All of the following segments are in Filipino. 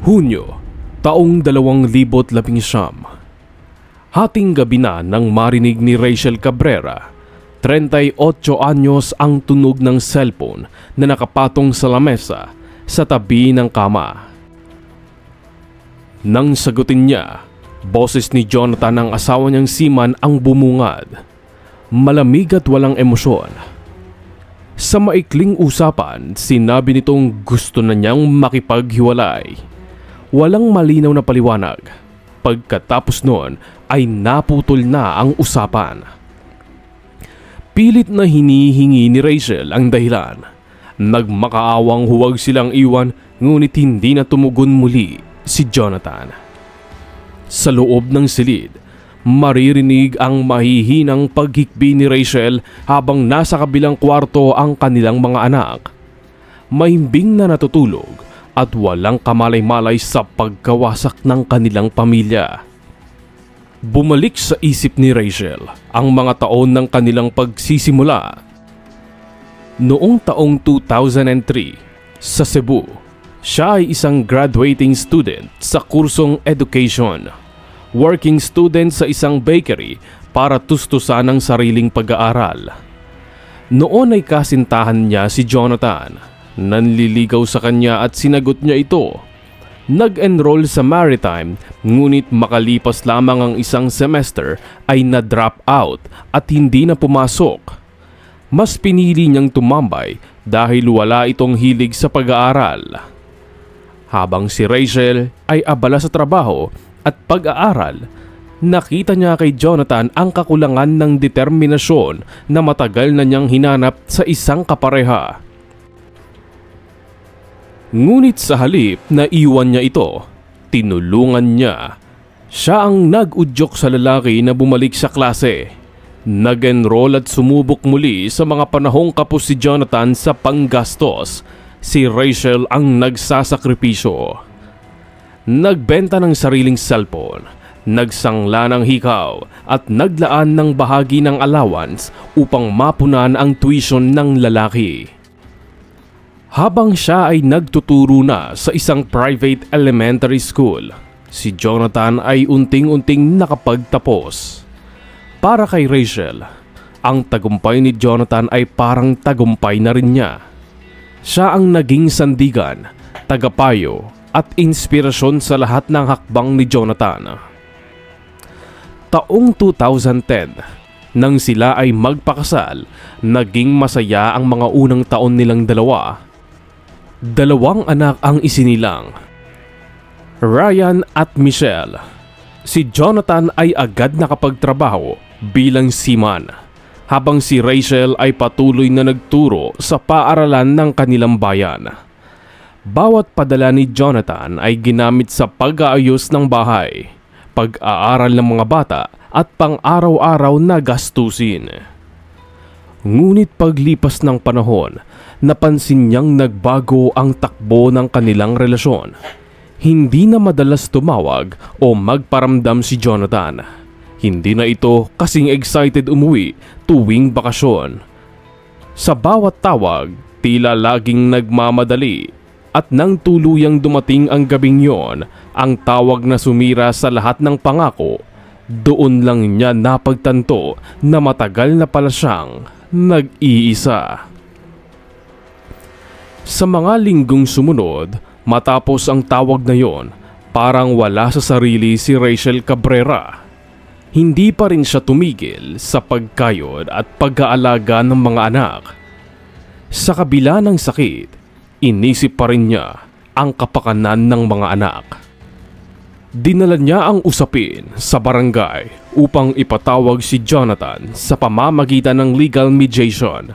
Hunyo, taong 2019. Hating gabi na nang marinig ni Rachel Cabrera, 38 anyos, ang tunog ng cellphone na nakapatong sa lamesa sa tabi ng kama. Nang sagutin niya, boses ni Jonathan ang asawa niyang Seaman ang bumungad. Malamig at walang emosyon. Sa maikling usapan, sinabi nitong gusto na niyang makipaghiwalay. Walang malinaw na paliwanag. Pagkatapos noon ay naputol na ang usapan. Pilit na hinihingi ni Rachel ang dahilan. Nagmakaawang huwag silang iwan, ngunit hindi na tumugon muli si Jonathan. Sa loob ng silid, maririnig ang mahihinang paghikbi ni Rachel habang nasa kabilang kwarto ang kanilang mga anak. Mahimbing na natutulog at walang kamalay-malay sa pagkawasak ng kanilang pamilya. Bumalik sa isip ni Rachel ang mga taon ng kanilang pagsisimula. Noong taong 2003, sa Cebu, siya ay isang graduating student sa kursong education, working student sa isang bakery para tustusan ang sariling pag-aaral. Noon ay kasintahan niya si Jonathan. Nanliligaw sa kanya at sinagot niya ito. Nag-enroll sa maritime, ngunit makalipas lamang ang isang semester ay na-drop out at hindi na pumasok. Mas pinili niyang tumambay dahil wala itong hilig sa pag-aaral. Habang si Rachel ay abala sa trabaho at pag-aaral, nakita niya kay Jonathan ang kakulangan ng determinasyon na matagal na niyang hinanap sa isang kapareha. Ngunit sa halip na iwan niya ito, tinulungan niya. Siya ang nag-udyok sa lalaki na bumalik sa klase. Nag-enroll at sumubok muli sa mga panahong kapos si Jonathan sa panggastos. Si Rachel ang nagsasakripisyo. Nagbenta ng sariling cellphone, nagsangla ng hikaw at naglaan ng bahagi ng allowance upang mapunan ang tuition ng lalaki. Habang siya ay nagtuturo na sa isang private elementary school, si Jonathan ay unting-unting nakapagtapos. Para kay Rachel, ang tagumpay ni Jonathan ay parang tagumpay na rin niya. Siya ang naging sandigan, tagapayo at inspirasyon sa lahat ng hakbang ni Jonathan. Taong 2010, nang sila ay magpakasal, naging masaya ang mga unang taon nilang dalawa. 2 anak ang isinilang, Ryan at Michelle. Si Jonathan ay agad nakapagtrabaho bilang seaman, habang si Rachel ay patuloy na nagturo sa paaralan ng kanilang bayan. Bawat padala ni Jonathan ay ginamit sa pag-aayos ng bahay, pag-aaral ng mga bata at pang-araw-araw na gastusin. Ngunit paglipas ng panahon, napansin niyang nagbago ang takbo ng kanilang relasyon. Hindi na madalas tumawag o magparamdam si Jonathan. Hindi na ito kasing excited umuwi tuwing bakasyon. Sa bawat tawag, tila laging nagmamadali. At nang tuluyang dumating ang gabing yon, ang tawag na sumira sa lahat ng pangako, doon lang niya napagtanto na matagal na pala siyang nag-iisa. Sa mga linggong sumunod, matapos ang tawag na yon, parang wala sa sarili si Rachel Cabrera. Hindi pa rin siya tumigil sa pagkayod at pag-aalaga ng mga anak. Sa kabila ng sakit, inisip pa rin niya ang kapakanan ng mga anak. Dinala niya ang usapin sa barangay upang ipatawag si Jonathan sa pamamagitan ng legal mediation.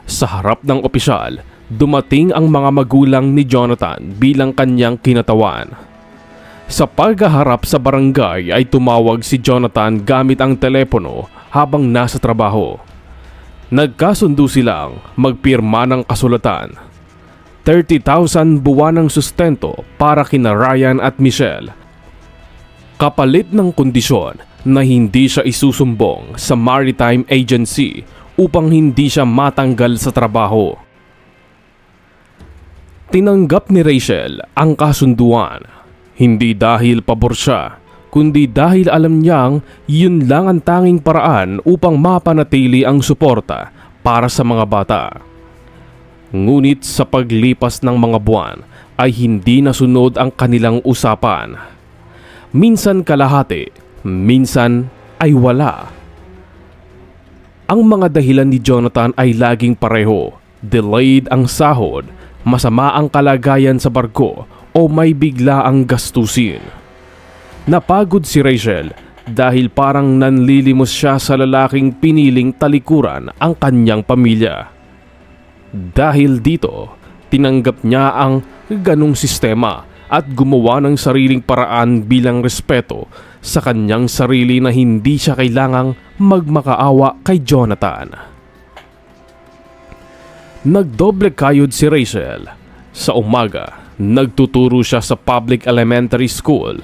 Sa harap ng opisyal, dumating ang mga magulang ni Jonathan bilang kanyang kinatawan. Sa paghaharap sa barangay ay tumawag si Jonathan gamit ang telepono habang nasa trabaho. Nagkasundo silang magpirma ng kasulatan. 30,000 buwanang sustento para kina Ryan at Michelle. Kapalit ng kondisyon na hindi siya isusumbong sa Maritime Agency upang hindi siya matanggal sa trabaho. Tinanggap ni Rachel ang kasunduan, hindi dahil pabor siya, kundi dahil alam niyang yun lang ang tanging paraan upang mapanatili ang suporta para sa mga bata. Ngunit sa paglipas ng mga buwan ay hindi nasunod ang kanilang usapan. Minsan kalahati, minsan ay wala. Ang mga dahilan ni Jonathan ay laging pareho: delayed ang sahod, masama ang kalagayan sa barko, o may bigla ang gastusin. Napagod si Rachel dahil parang nanlilimos siya sa lalaking piniling talikuran ang kanyang pamilya. Dahil dito, tinanggap niya ang ganong sistema at gumawa ng sariling paraan bilang respeto sa kanyang sarili na hindi siya kailangang magmakaawa kay Jonathan. Nagdoble kayod si Rachel. Sa umaga, nagtuturo siya sa public elementary school.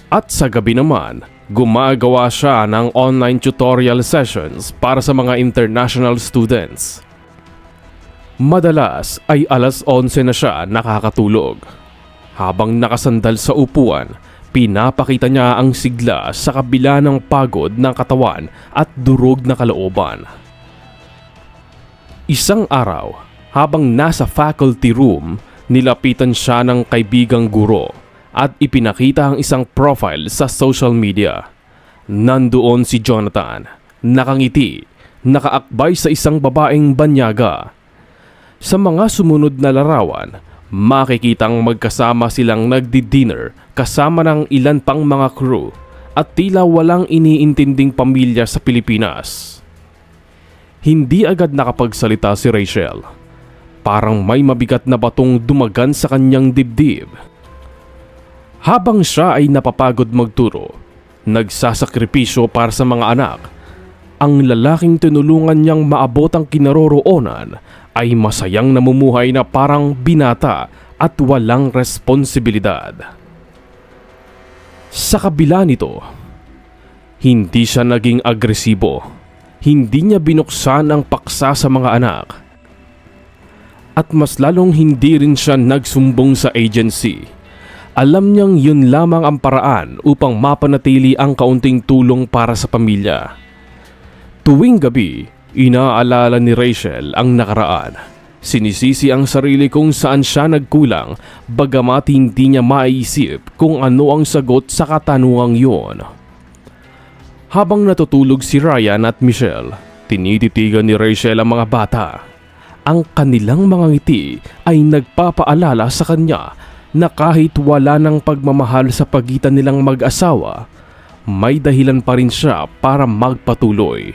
At sa gabi naman, gumagawa siya ng online tutorial sessions para sa mga international students. Madalas ay alas 11 na siya nakakatulog. Habang nakasandal sa upuan, pinapakita niya ang sigla sa kabila ng pagod ng katawan at durog na kalooban. Isang araw, habang nasa faculty room, nilapitan siya ng kaibigang guro at ipinakita ang isang profile sa social media. Nandoon si Jonathan, nakangiti, nakaakbay sa isang babaeng banyaga. Sa mga sumunod na larawan, makikitang magkasama silang nagdi-dinner kasama ng ilan pang mga crew at tila walang iniintinding pamilya sa Pilipinas. Hindi agad nakapagsalita si Rachel. Parang may mabigat na batong dumagan sa kanyang dibdib. Habang siya ay napapagod magturo, nagsasakripisyo para sa mga anak, ang lalaking tinulungan niyang maabot ang kinaroroonan ay masayang namumuhay na parang binata at walang responsibilidad. Sa kabila nito, hindi siya naging agresibo. Hindi niya binuksan ang paksa sa mga anak. At mas lalong hindi rin siya nagsumbong sa agency. Alam niyang yun lamang ang paraan upang mapanatili ang kaunting tulong para sa pamilya. Tuwing gabi, inaalala ni Rachel ang nakaraan. Sinisisi ang sarili kung saan siya nagkulang, bagamat hindi niya maiisip kung ano ang sagot sa katanungang yun. Habang natutulog si Ryan at Michelle, tinititigan ni Rachel ang mga bata. Ang kanilang mga ngiti ay nagpapaalala sa kanya na kahit wala ng pagmamahal sa pagitan nilang mag-asawa, may dahilan pa rin siya para magpatuloy.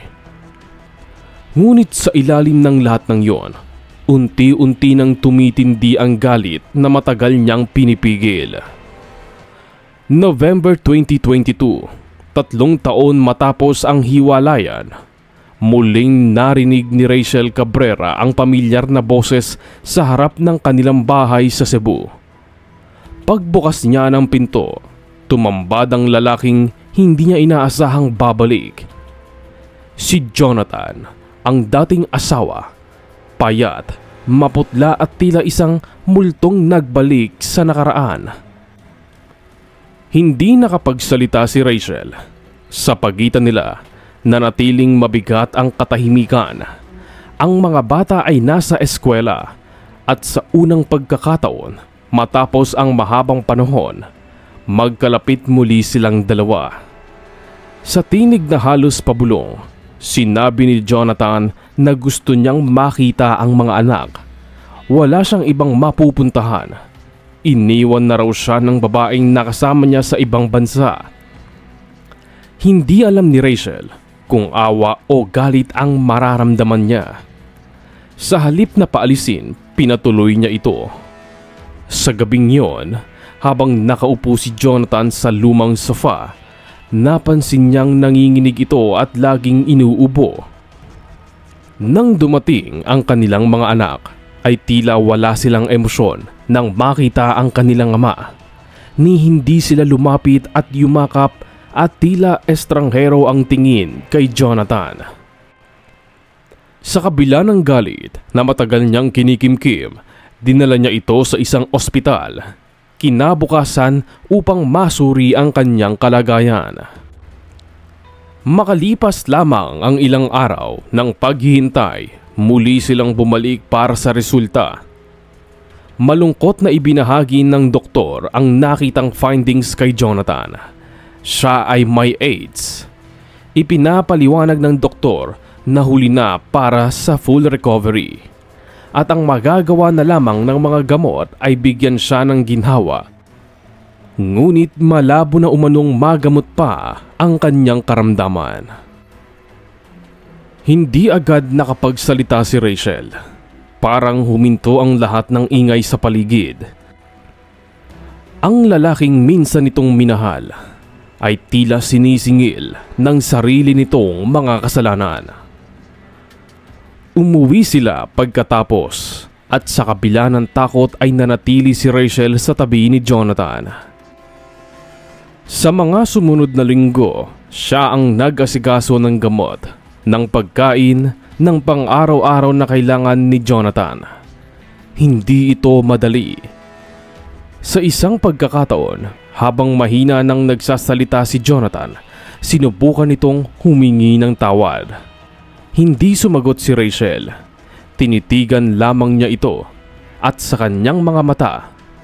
Ngunit sa ilalim ng lahat ng yon, unti-unti nang tumitindi ang galit na matagal niyang pinipigil. November 2022, 3 taon matapos ang hiwalayan, muling narinig ni Rachel Cabrera ang pamilyar na boses sa harap ng kanilang bahay sa Cebu. Pagbukas niya ng pinto, tumambad ang lalaking hindi niya inaasahang babalik. Si Jonathan, ang dating asawa, payat, maputla at tila isang multong nagbalik sa nakaraan. Hindi nakapagsalita si Rachel. Sa pagitan nila, nanatiling mabigat ang katahimikan. Ang mga bata ay nasa eskwela at sa unang pagkakataon, matapos ang mahabang panahon, magkalapit muli silang dalawa. Sa tinig na halos pabulong, sinabi ni Jonathan na gusto niyang makita ang mga anak. Wala siyang ibang mapupuntahan. Iniwan na raw siya ng babaeng nakasama niya sa ibang bansa. Hindi alam ni Rachel kung awa o galit ang mararamdaman niya. Sa halip na paalisin, pinatuloy niya ito. Sa gabing yon, habang nakaupo si Jonathan sa lumang sofa, napansin niyang nanginginig ito at laging inuubo. Nang dumating ang kanilang mga anak, ay tila wala silang emosyon nang makita ang kanilang ama. Ni hindi sila lumapit at yumakap at tila estranghero ang tingin kay Jonathan. Sa kabila ng galit na matagal niyang kinikimkim, Dinala niya ito sa isang ospital kinabukasan upang masuri ang kanyang kalagayan. Makalipas lamang ang ilang araw ng paghihintay, muli silang bumalik para sa resulta. Malungkot na ibinahagi ng doktor ang nakitang findings kay Jonathan. Siya ay may AIDS. Ipinapaliwanag ng doktor na huli na para sa full recovery. At ang magagawa na lamang ng mga gamot ay bigyan siya ng ginhawa. Ngunit malabo na umanong magamot pa ang kanyang karamdaman. Hindi agad nakapagsalita si Rachel. Parang huminto ang lahat ng ingay sa paligid. Ang lalaking minsan nitong minahal ay tila sinisingil ng sarili nitong mga kasalanan. Umuwi sila pagkatapos at sa kabila ng takot ay nanatili si Rachel sa tabi ni Jonathan. Sa mga sumunod na linggo, siya ang nag-asikaso ng gamot, ng pagkain, ng pang-araw-araw na kailangan ni Jonathan. Hindi ito madali. Sa isang pagkakataon, habang mahina nang nagsasalita si Jonathan, sinubukan nitong humingi ng tawad. Hindi sumagot si Rachel. Tinitigan lamang niya ito at sa kanyang mga mata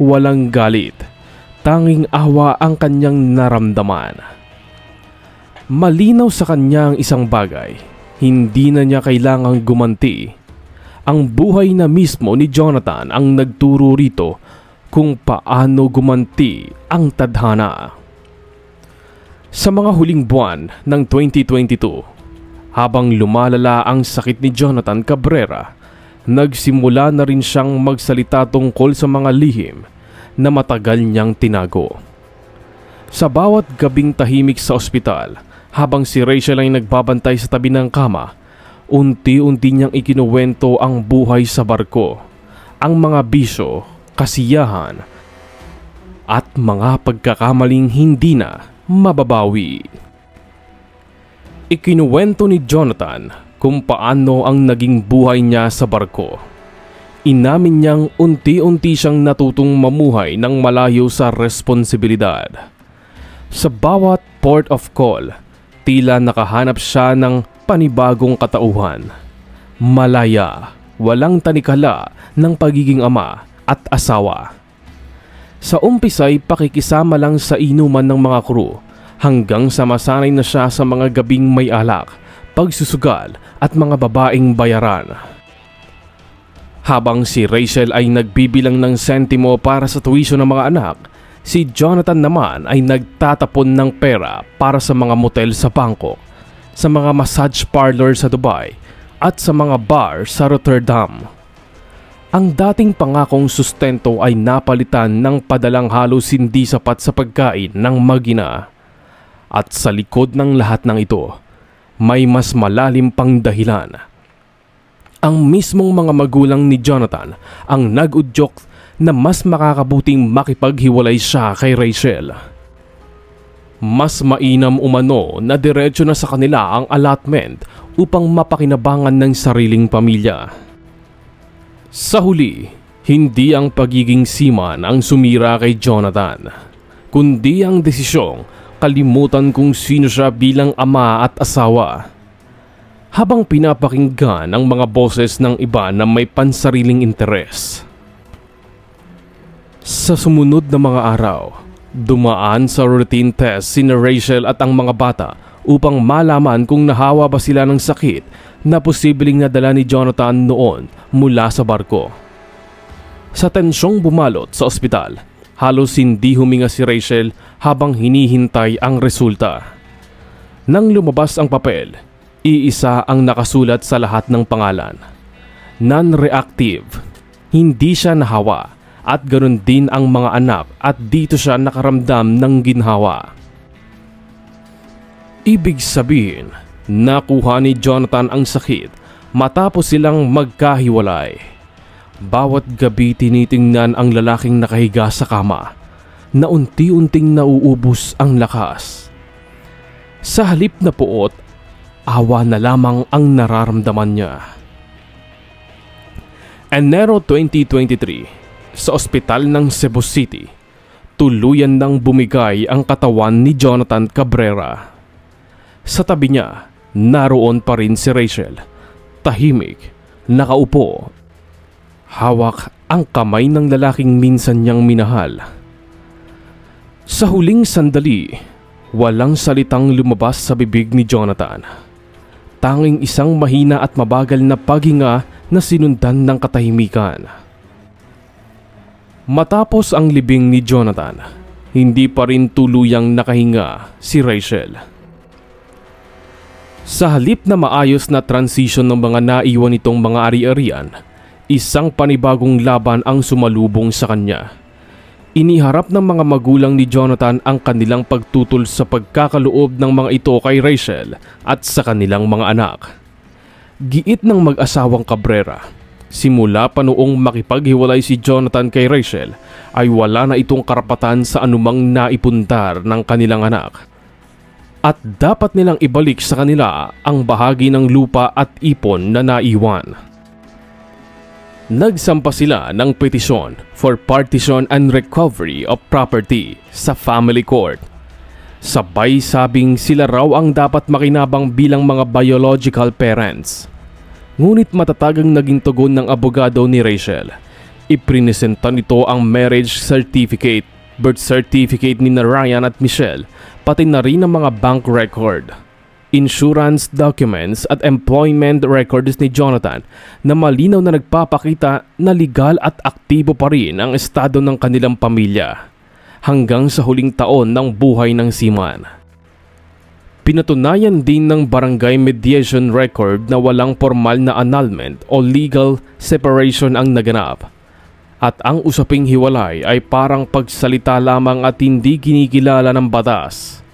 walang galit. Tanging awa ang kanyang naramdaman. Malinaw sa kanya ang isang bagay. Hindi na niya kailangang gumanti. Ang buhay na mismo ni Jonathan ang nagturo rito kung paano gumanti ang tadhana. Sa mga huling buwan ng 2022, habang lumalala ang sakit ni Jonathan Cabrera, nagsimula na rin siyang magsalita tungkol sa mga lihim na matagal niyang tinago. Sa bawat gabing tahimik sa ospital, habang si Rachel ay nagbabantay sa tabi ng kama, unti-unti niyang ikinuwento ang buhay sa barko, ang mga bisyo, kasiyahan, at mga pagkakamaling hindi na mababawi. Ikinuwento ni Jonathan kung paano ang naging buhay niya sa barko. Inamin niyang unti-unti siyang natutong mamuhay ng malayo sa responsibilidad. Sa bawat port of call, tila nakahanap siya ng panibagong katauhan. Malaya, walang tanikala ng pagiging ama at asawa. Sa umpisa'y pakikisama lang sa inuman ng mga crew, hanggang sa masanay na siya sa mga gabing may alak, pagsusugal at mga babaeng bayaran. Habang si Rachel ay nagbibilang ng sentimo para sa tuwisyon ng mga anak, si Jonathan naman ay nagtatapon ng pera para sa mga motel sa Bangkok, sa mga massage parlor sa Dubai at sa mga bar sa Rotterdam. Ang dating pangakong sustento ay napalitan ng padalang halos hindi sapat sa pagkain ng mag-ina. At sa likod ng lahat ng ito, may mas malalim pang dahilan. Ang mismong mga magulang ni Jonathan ang nag-udyok na mas makakabuting makipaghiwalay siya kay Rachel. Mas mainam umano na diretso na sa kanila ang allotment upang mapakinabangan ng sariling pamilya. Sa huli, hindi ang pagiging seaman ang sumira kay Jonathan, kundi ang desisyong kalimutan kung sino siya bilang ama at asawa. Habang pinapakinggan ang mga boses ng iba na may pansariling interes. Sa sumunod na mga araw, dumaan sa routine test sina Rachel at ang mga bata upang malaman kung nahawa ba sila ng sakit na posibleng nadala ni Jonathan noon mula sa barko. Sa tensyong bumalot sa ospital, halos hindi huminga si Rachel habang hinihintay ang resulta. Nang lumabas ang papel, iisa ang nakasulat sa lahat ng pangalan. Non-reactive. Hindi siya nahawa at ganoon din ang mga anak at dito siya nakaramdam ng ginhawa. Ibig sabihin, nakuha ni Jonathan ang sakit matapos silang magkahiwalay. Bawat gabi tinitingnan ang lalaking nakahiga sa kama na unti-unting nauubos ang lakas. Sa halip na puot, awa na lamang ang nararamdaman niya. Enero 2023, sa ospital ng Cebu City, tuluyan nang bumigay ang katawan ni Jonathan Cabrera. Sa tabi niya, naroon pa rin si Rachel, tahimik, nakaupo. Hawak ang kamay ng lalaking minsan niyang minahal. Sa huling sandali, walang salitang lumabas sa bibig ni Jonathan. Tanging isang mahina at mabagal na paghinga na sinundan ng katahimikan. Matapos ang libing ni Jonathan, hindi pa rin tuluyang nakahinga si Rachel. Sa halip na maayos na transition ng mga naiwan nitong mga ari-arian, isang panibagong laban ang sumalubong sa kanya. Iniharap ng mga magulang ni Jonathan ang kanilang pagtutol sa pagkakaloob ng mga ito kay Rachel at sa kanilang mga anak. Giit ng mag-asawang Cabrera, simula pa noong makipaghiwalay si Jonathan kay Rachel ay wala na itong karapatan sa anumang naipundar ng kanilang anak. At dapat nilang ibalik sa kanila ang bahagi ng lupa at ipon na naiwan. Nagsampa sila ng petisyon for partition and recovery of property sa family court. Sabay sabing sila raw ang dapat makinabang bilang mga biological parents. Ngunit matatag ang naging tugon ng abogado ni Rachel. Iprinesenta nito ang marriage certificate, birth certificate ni Ryan at Michelle, pati na rin ang mga bank record, insurance documents at employment records ni Jonathan na malinaw na nagpapakita na legal at aktibo pa rin ang estado ng kanilang pamilya hanggang sa huling taon ng buhay ng seaman. Pinatunayan din ng barangay mediation record na walang formal na annulment o legal separation ang naganap. At ang usaping hiwalay ay parang pagsalita lamang at hindi kinikilala ng batas.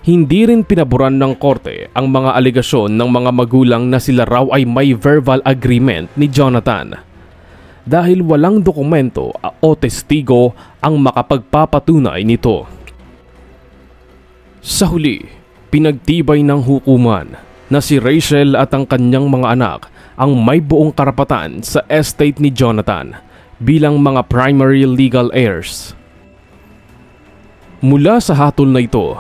Hindi rin pinaboran ng korte ang mga alegasyon ng mga magulang na sila raw ay may verbal agreement ni Jonathan. Dahil walang dokumento o testigo ang makapagpapatunay nito. Sa huli, pinagtibay ng hukuman na si Rachel at ang kanyang mga anak ang may buong karapatan sa estate ni Jonathan bilang mga primary legal heirs. Mula sa hatol na ito,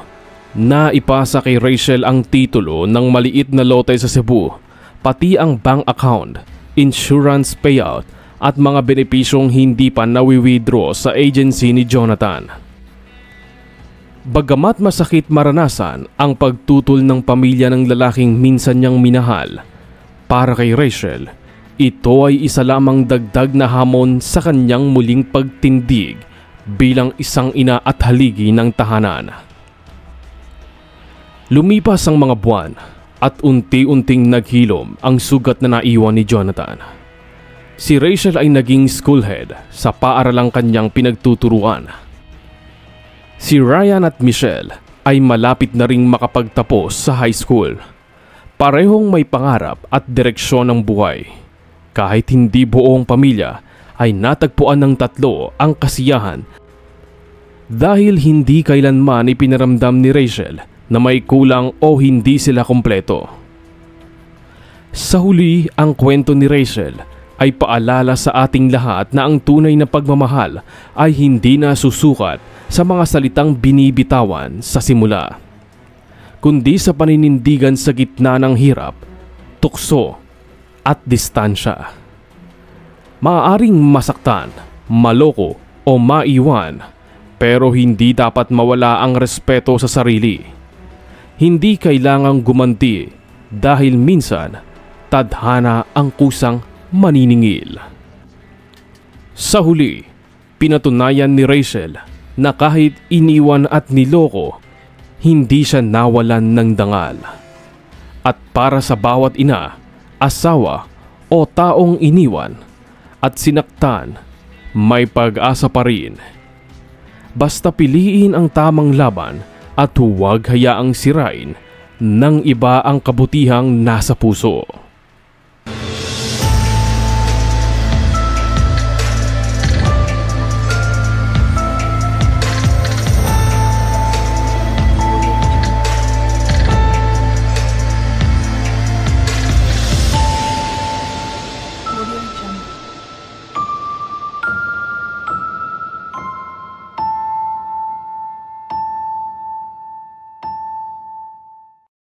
naipasa kay Rachel ang titulo ng maliit na lote sa Cebu, pati ang bank account, insurance payout at mga benepisyong hindi pa nawi-withdraw sa agency ni Jonathan. Bagamat masakit maranasan ang pagtutol ng pamilya ng lalaking minsan niyang minahal, para kay Rachel, ito ay isa lamang dagdag na hamon sa kanyang muling pagtindig bilang isang ina at haligi ng tahanan. Lumipas ang mga buwan at unti-unting naghilom ang sugat na naiwan ni Jonathan. Si Rachel ay naging schoolhead sa paaralang kanyang pinagtuturuan. Si Ryan at Michelle ay malapit na ring makapagtapos sa high school. Parehong may pangarap at direksyon ng buhay. Kahit hindi buong pamilya ay natagpuan ng tatlo ang kasiyahan dahil hindi kailanman ipinaramdam ni Rachel na may kulang o hindi sila kumpleto. Sa huli, ang kwento ni Rachel ay paalala sa ating lahat na ang tunay na pagmamahal ay hindi na susukat sa mga salitang binibitawan sa simula, kundi sa paninindigan sa gitna ng hirap, tukso at distansya. Maaaring masaktan, maloko o maiwan, pero hindi dapat mawala ang respeto sa sarili. Hindi kailangang gumanti dahil minsan tadhana ang kusang maniningil. Sa huli, pinatunayan ni Rachel na kahit iniwan at niloko, hindi siya nawalan ng dangal. At para sa bawat ina, asawa o taong iniwan at sinaktan, may pag-asa pa rin. Basta piliin ang tamang laban at huwag hayaang sirain ng iba ang kabutihang nasa puso.